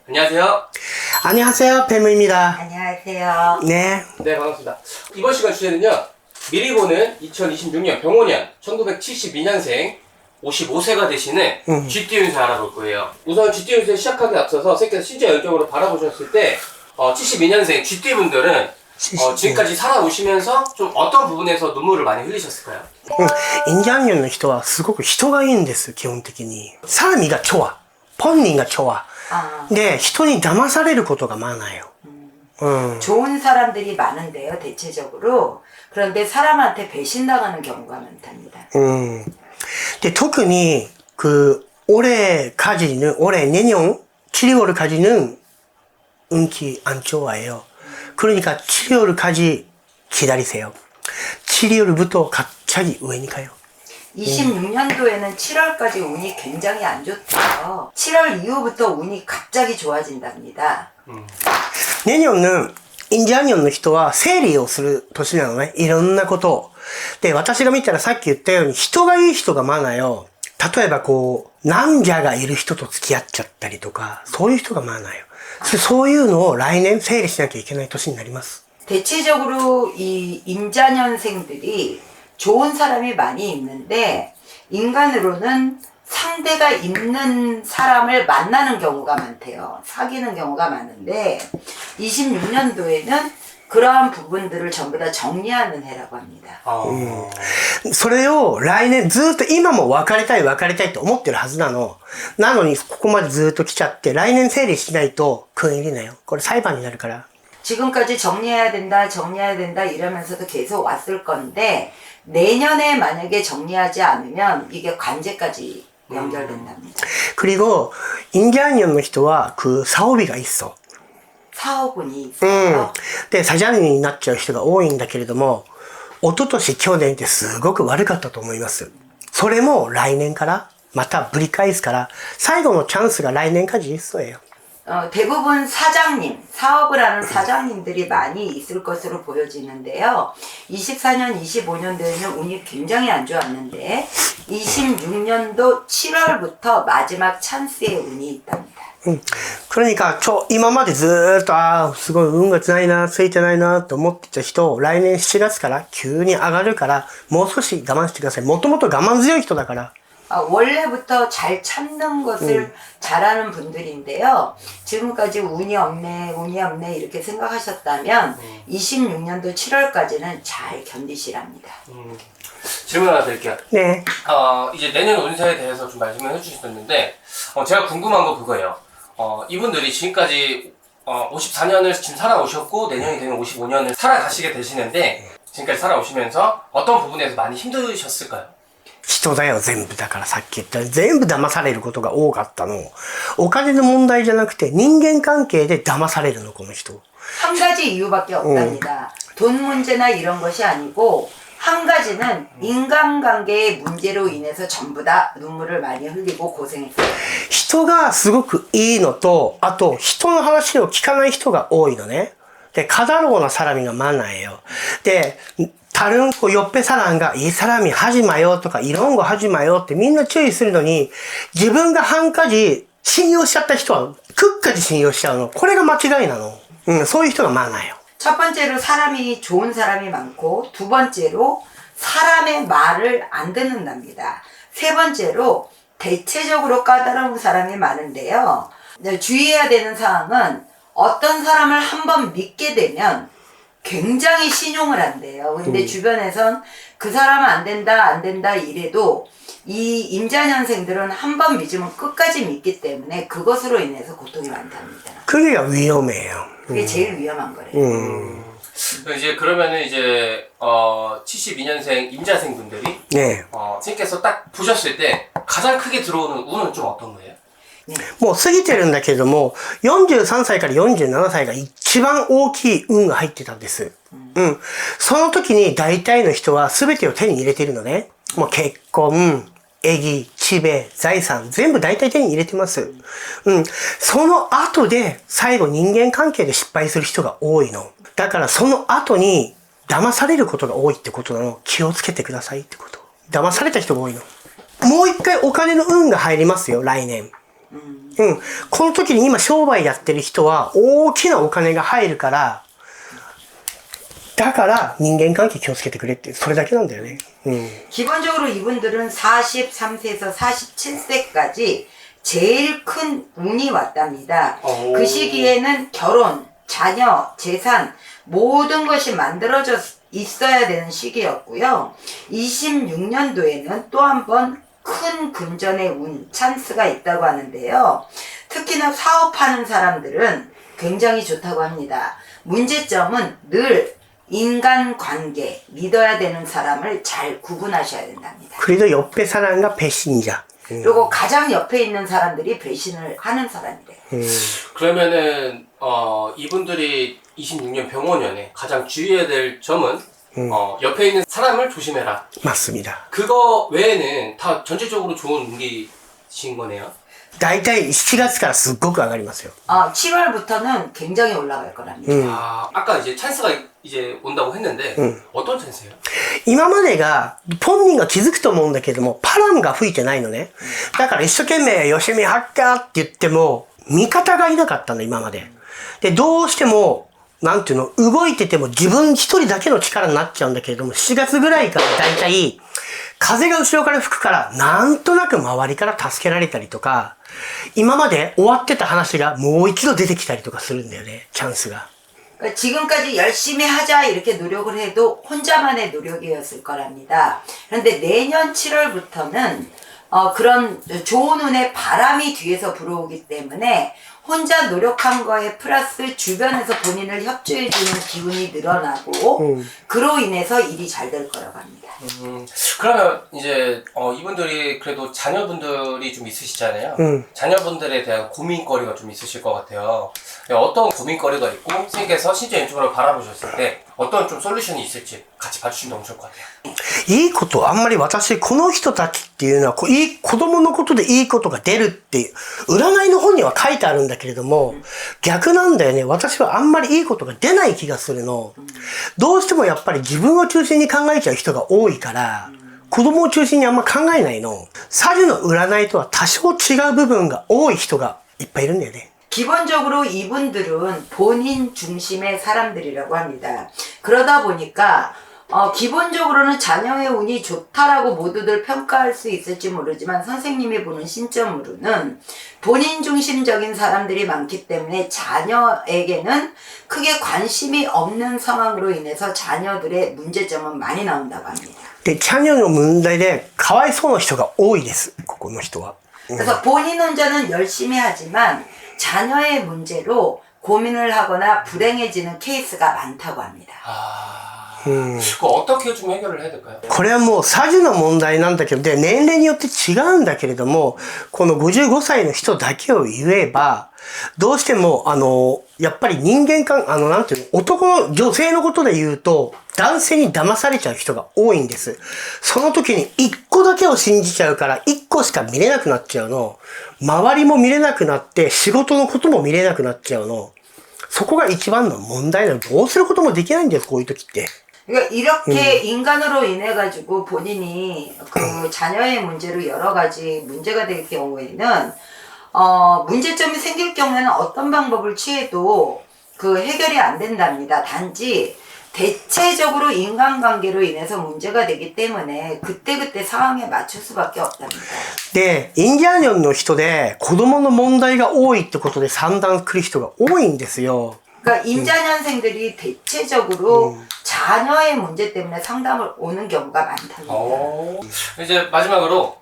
안녕하세요. 안녕하세요, 뱀무입니다. 안녕하세요. 네. 네, 반갑습니다. 이번 시간 주제는요. 미리 보는 2026년 병오년 1972년생 55세가 되시는 쥐띠 운세 알아볼 거예요. 우선 쥐띠 운세 시작하기 앞서서 새끼 신체 열정으로 바라보셨을 때 72년생 쥐띠 분들은 지금까지 살아오시면서 좀 어떤 부분에서 눈물을 많이 흘리셨을까요? インジャンニョンの人はすごく人がいいんです、基本的に。サラミが좋아。本人が좋아。で、人に騙されることが많아요。 좋은 사람들이 많은데요, 대체적으로. 그런데 사람한테 배신당하는 경우가 많답니다. で、特に、올해 내년7월까지는 운기 안 좋아요. 그러니까 7월까지 기다리세요. 7월부터 갑자기 우연히 가요. 26년도에는 7월까지 운이 굉장히 안 좋대요. 7월 이후부터 운이 갑자기 좋아진답니다. 내년은インジャンニョンの人は整理をする年なのね。いろんなことを。で、私が見たらさっき言ったように人がいい人が많아요。例えば難者がいる人と付き合っちゃったりとか、そういう人が많아요。そういうのを来年整理しなきゃいけない年になります。 대체적으로 이 임자년생들이 좋은 사람이 많이 있는데 인간으로는 상대가 있는 사람을 만나는 경우가 많대요. 사귀는 경우가 많은데 26년도에는 그러한 부분들을 전부 다 정리하는 해라고 합니다. それを来年ずっと今も別れたいと思ってるはずなの。なのにここまでずっと来ちゃって来年整理しないと큰일이네요。これ裁判になるから。 지금까지 정리해야 된다 이러면서도 계속 왔을 건데 내년에 만약에 정리하지 않으면 이게 관제까지 연결된답니다. 그리고 인자년の人は사업이 있어. 사업운이 있어요. で、サジャニになっちゃう人が多いんだけれども、一昨年去年ってすごく悪かったと思います。それも来年からまたぶり返すから、最後のチャンスが来年까지 있어요. 대부분 사장님, 사업을 하는 사장님들이 많이 있을 것으로 보여지는데요. 24년, 25년도에는 운이 굉장히 안 좋았는데 26년도 7월부터 마지막 찬스의 운이 있답니다. 그러니까今までずっとすごい運がついてないなと思ってた人、来年7月から急に上がるから、もう少し我慢してください。もともと我慢強い人だから。 원래부터 잘 참는 것을 잘하는 분들인데요. 지금까지 운이 없네 이렇게 생각하셨다면 26년도 7월까지는 잘 견디시랍니다. 질문 하나 드릴게요. 네. 이제 내년 운세에 대해서 좀 말씀을 해주셨는데 제가 궁금한 거 그거예요. 이분들이 지금까지 54년을 지금 살아오셨고 내년이 되면 55년을 살아가시게 되시는데 지금까지 살아오시면서 어떤 부분에서 많이 힘드셨을까요? 人だよ、全部。だからさっき言った全部騙されることが多かったの。お金の問題じゃなくて人間関係で騙されるの、この人。 한 가지 이유밖에 없답니다. 돈 문제나 이런 것이 아니고 한 가지는 인간관계의 문제로 인해서 전부 다 눈물을 많이 흘리고 고생했어요. 人がすごくいいのと、あと人の話を聞かない人が多いのね。で、까다로운 사람이 많아요.で、 다른 옆에 사람가 이 사람이 하지 마요とか 이런 거 하지 마요ってみんな注意するのに 自分が한 가지信用しちゃった人は 끝까지信用しちゃうの。これが間違いなの。そういう人が많아요. 첫 번째로 사람이 좋은 사람이 많고 두 번째로 사람의 말을 안 듣는답니다. 세 번째로 대체적으로 까다로운 사람이 많은데요. 주의해야 되는 사항은 어떤 사람을 한번 믿게 되면 굉장히 신용을 한대요. 근데 주변에선 그 사람은 안 된다 이래도 이 임자년생들은 한 번 믿으면 끝까지 믿기 때문에 그것으로 인해서 고통이 많답니다. 그게 위험해요. 그게 제일 위험한 거래요. 이제 그러면은 이제 72년생 임자생 분들이 네. 선생님께서 딱 보셨을 때 가장 크게 들어오는 운은 좀 어떤 거예요? もう過ぎてるんだけれども、43歳から47歳が一番大きい運が入ってたんです。その時に大体の人は全てを手に入れてるのね。もう結婚、益、地位、財産、全部大体手に入れてます。その後で最後人間関係で失敗する人が多いの。だからその後に騙されることが多いってことなの。気をつけてくださいってこと。騙された人が多いの。もう一回お金の運が入りますよ、来年。この時に今商売やってる人は大きなお金が入るから、だから人間関係気をつけてくれってそれだけなんだよね。 기본적으로 이분들은 43세에서 47세까지 제일 큰 운이 왔답니다. 그 시기에는 결혼, 자녀, 재산 모든 것이 만들어져 있어야 되는 시기였고요. 26년도에는 또 한 번 큰 금전의 운, 찬스가 있다고 하는데요. 특히나 사업하는 사람들은 굉장히 좋다고 합니다. 문제점은 늘 인간관계, 믿어야 되는 사람을 잘 구분하셔야 된답니다. 그래도 옆에 사람과 배신자. 그리고 가장 옆에 있는 사람들이 배신을 하는 사람이래요. 그러면은 이분들이 26년 병원연에 가장 주의해야 될 점은 옆에 있는 사람을 조심해라. 맞습니다. 그거 외에는 다 전체적으로 좋은 운기신 거네요. 大体7月からすっごく上がりますよ。 7월부터는 굉장히 올라갈 거랍니다. 아까 이제 찬스가 이제 온다고 했는데 어떤 찬스예요? 今までが、本人が気づくと思うんだけども、パラムが吹いてないのね。だから一生懸命、よしみはっかって言っても、味方がいなかったの、今まで。で、どうしても、なんていうの、動いてても自分一人だけの力になっちゃうんだけれども、7月ぐらいからだいたい、風が後ろから吹くから、なんとなく周りから助けられたりとか、今まで終わってた話がもう一度出てきたりとかするんだよね、チャンスが。 그러니까 지금까지 열심히 하자 이렇게 노력을 해도 혼자만의 노력이었을 거랍니다. 그런데 내년 7월부터는 그런 좋은 운의 바람이 뒤에서 불어오기 때문에 혼자 노력한 거에 플러스 주변에서 본인을 협조해주는 기운이 늘어나고 그로 인해서 일이 잘 될 거라고 합니다. 그러면 이제 이분들이 그래도 자녀분들이 좀 있으시잖아요. 자녀분들에 대한 고민거리가 좀 있으실 것 같아요. 어떤 고민거리가 있고 선생님께서 실제 왼쪽으로 바라보셨을 때 어떤 좀 솔루션이 있을지 같이 봐주시면 너무 좋을 것 같아요. いいこと、あんまり私、この人たちっていうのは、子供のことでいいことが出るっていう、占いの本には書いてあるんだけれども、逆なんだよね。私はあんまりいいことが出ない気がするの。どうしてもやっぱり自分を中心に考えちゃう人が多いから、子供を中心にあんま考えないの。左右の占いとは多少違う部分が多い人がいっぱいいるんだよね。 기본적으로 이분들은 본인 중심의 사람들이라고 합니다. 그러다 보니까 기본적으로는 자녀의 운이 좋다라고 모두들 평가할 수 있을지 모르지만 선생님이 보는 신점으로는 본인 중심적인 사람들이 많기 때문에 자녀에게는 크게 관심이 없는 상황으로 인해서 자녀들의 문제점은 많이 나온다고 합니다. で、チャンネルの問題で、かわいそうな人が多いです。ここの人は。 그래서 본인 혼자는 열심히 하지만 자녀의 문제로 고민을 하거나 불행해지는 케이스가 많다고 합니다. 그거 어떻게 좀 해결을 해야 될까요? これはもう左右の問題なんだけど、で、年齢によって違うんだけれども、この55歳の人だけを言えば、どうしても、やっぱり人間関係、なんていうの、女性のことで言うと、男性に騙されちゃう人が多いんです。その時に一個だけを信じちゃうから、一個しか見れなくなっちゃうの。周りも見れなくなって、仕事のことも見れなくなっちゃうの。そこが一番の問題なの。どうすることもできないんです、こういう時って。 그러니까 이렇게 인간으로 인해 가지고 본인이 그 자녀의 문제로 여러 가지 문제가 될 경우에는 문제점이 생길 경우에는 어떤 방법을 취해도 그 해결이 안 된답니다. 단지 대체적으로 인간관계로 인해서 문제가 되기 때문에 그때그때 상황에 맞출 수밖에 없답니다. で、インディアンの人で子供の問題が多いってことで産卵来る人が多いんですよ。 그러니까 임자년생들이 대체적으로 자녀의 문제 때문에 상담을 오는 경우가 많답니다. 이제 마지막으로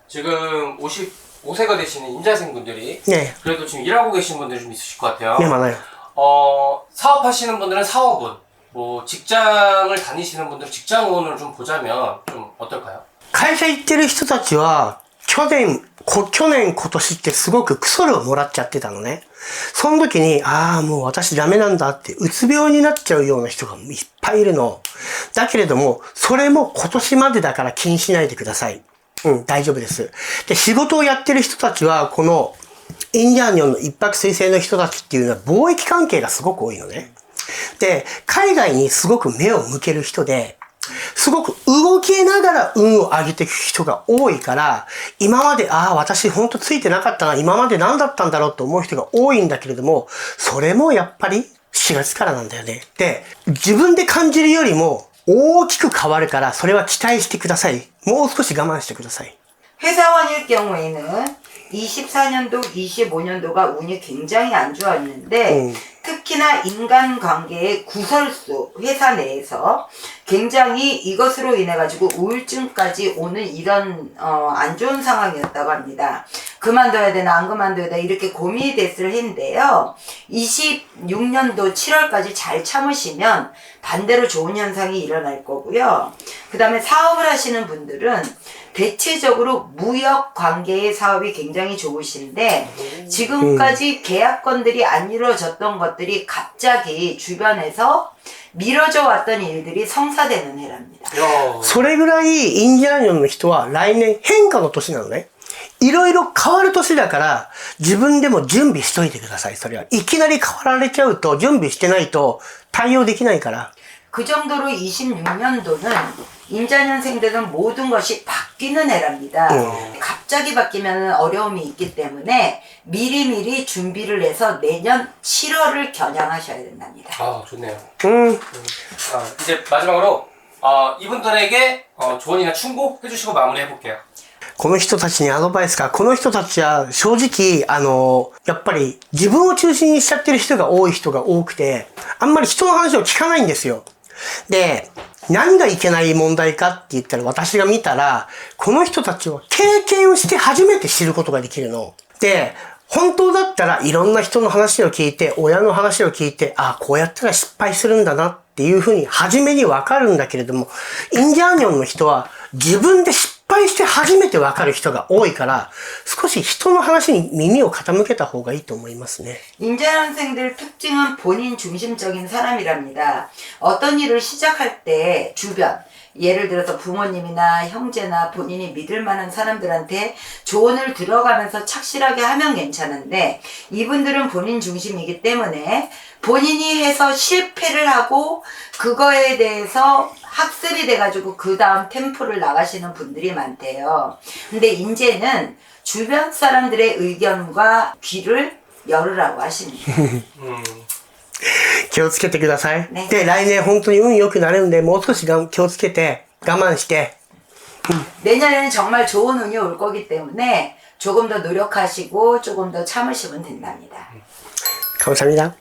지금 55세가 되시는 임자생분들이 네. 그래도 지금 일하고 계신 분들이 좀 있으실 것 같아요. 네, 많아요. 사업하시는 분들은 사업운, 뭐 직장을 다니시는 분들은 직장운을 좀 보자면 좀 어떨까요? 会社行ってる人たちは、去年、今年ってすごくクソルをもらっちゃってたのね。その時に、もう私ダメなんだって、うつ病になっちゃうような人がいっぱいいるの。だけれども、それも今年までだから気にしないでください。大丈夫です。で、仕事をやってる人たちは、この、インディアンニョンの一泊水星の人たちっていうのは貿易関係がすごく多いのね。で、海外にすごく目を向ける人で、すごく動きながら運を上げていく人が多いから、今まで、私ほんとついてなかったな、今まで何だったんだろうと思う人が多いんだけれども、それもやっぱり4月からなんだよね。で、自分で感じるよりも大きく変わるから、それは期待してください。もう少し我慢してください。 회사원일 경우에는 24년도, 25년도가 운이 굉장히 안 좋았는데 특히나 인간관계의 구설수, 회사 내에서 굉장히 이것으로 인해 가지고 우울증까지 오는 이런 안 좋은 상황이었다고 합니다. 그만둬야 되나 안 그만둬야 되나 이렇게 고민이 됐을 해인데요. 26년도 7월까지 잘 참으시면 반대로 좋은 현상이 일어날 거고요. 그 다음에 사업을 하시는 분들은 대체적으로 무역 관계의 사업이 굉장히 좋으신데 지금까지 계약건들이 안 이루어졌던 것들이 갑자기 주변에서 미뤄져 왔던 일들이 성사되는 해랍니다. それぐらいインディアンの人は来年変化の年なのね。いろいろ変わる年だから、自分でも準備しといてください、それは。いきなり変わられちゃうと、準備してないと対応できないから。 그 정도로 26년도는 임자년생들은 모든 것이 바뀌는 해랍니다. 갑자기 바뀌면 어려움이 있기 때문에 미리미리 준비를 해서 내년 7월을 겨냥하셔야 된답니다. 아, 좋네요. 이제 마지막으로 이분들에게 조언이나 충고 해주시고 마무리해 볼게요. この人たちにアドバイスか、この人たちは正直、やっぱり自分を中心にしちゃってる人が多くて、あんまり人の話を聞かないんですよ。で、何がいけない問題かって言ったら私が見たら、この人たちは経験をして初めて知ることができるの。で、本当だったらいろんな人の話を聞いて、親の話を聞いて、こうやったら失敗するんだなっていうふうに初めにわかるんだけれども、インジャーニョンの人は自分で失敗して初めてわかる人が多いから、少し人の話に耳を傾けた方がいいと思いますね。 임자년생들 특징은 본인 중심적인 사람이랍니다. 어떤 일을 시작할 때 주변, 예를 들어서 부모님이나 형제나 본인이 믿을 만한 사람들한테 조언을 들어가면서 착실하게 하면 괜찮은데 이분들은 본인 중심이기 때문에 본인이 해서 실패를 하고 그거에 대해서 학습이 돼가지고 그 다음 템포를 나가시는 분들이 많대요. 근데 이제는 주변 사람들의 의견과 귀를 열으라고 하십니다. 気をつけてください。ね。で、来年本当に運良くなるんで、もう少し気をつけて、我慢して。 내년에는 정말 좋은 운이 올 거기 때문에 조금 더 노력하시고 조금 더 참으시면 된답니다. 감사합니다.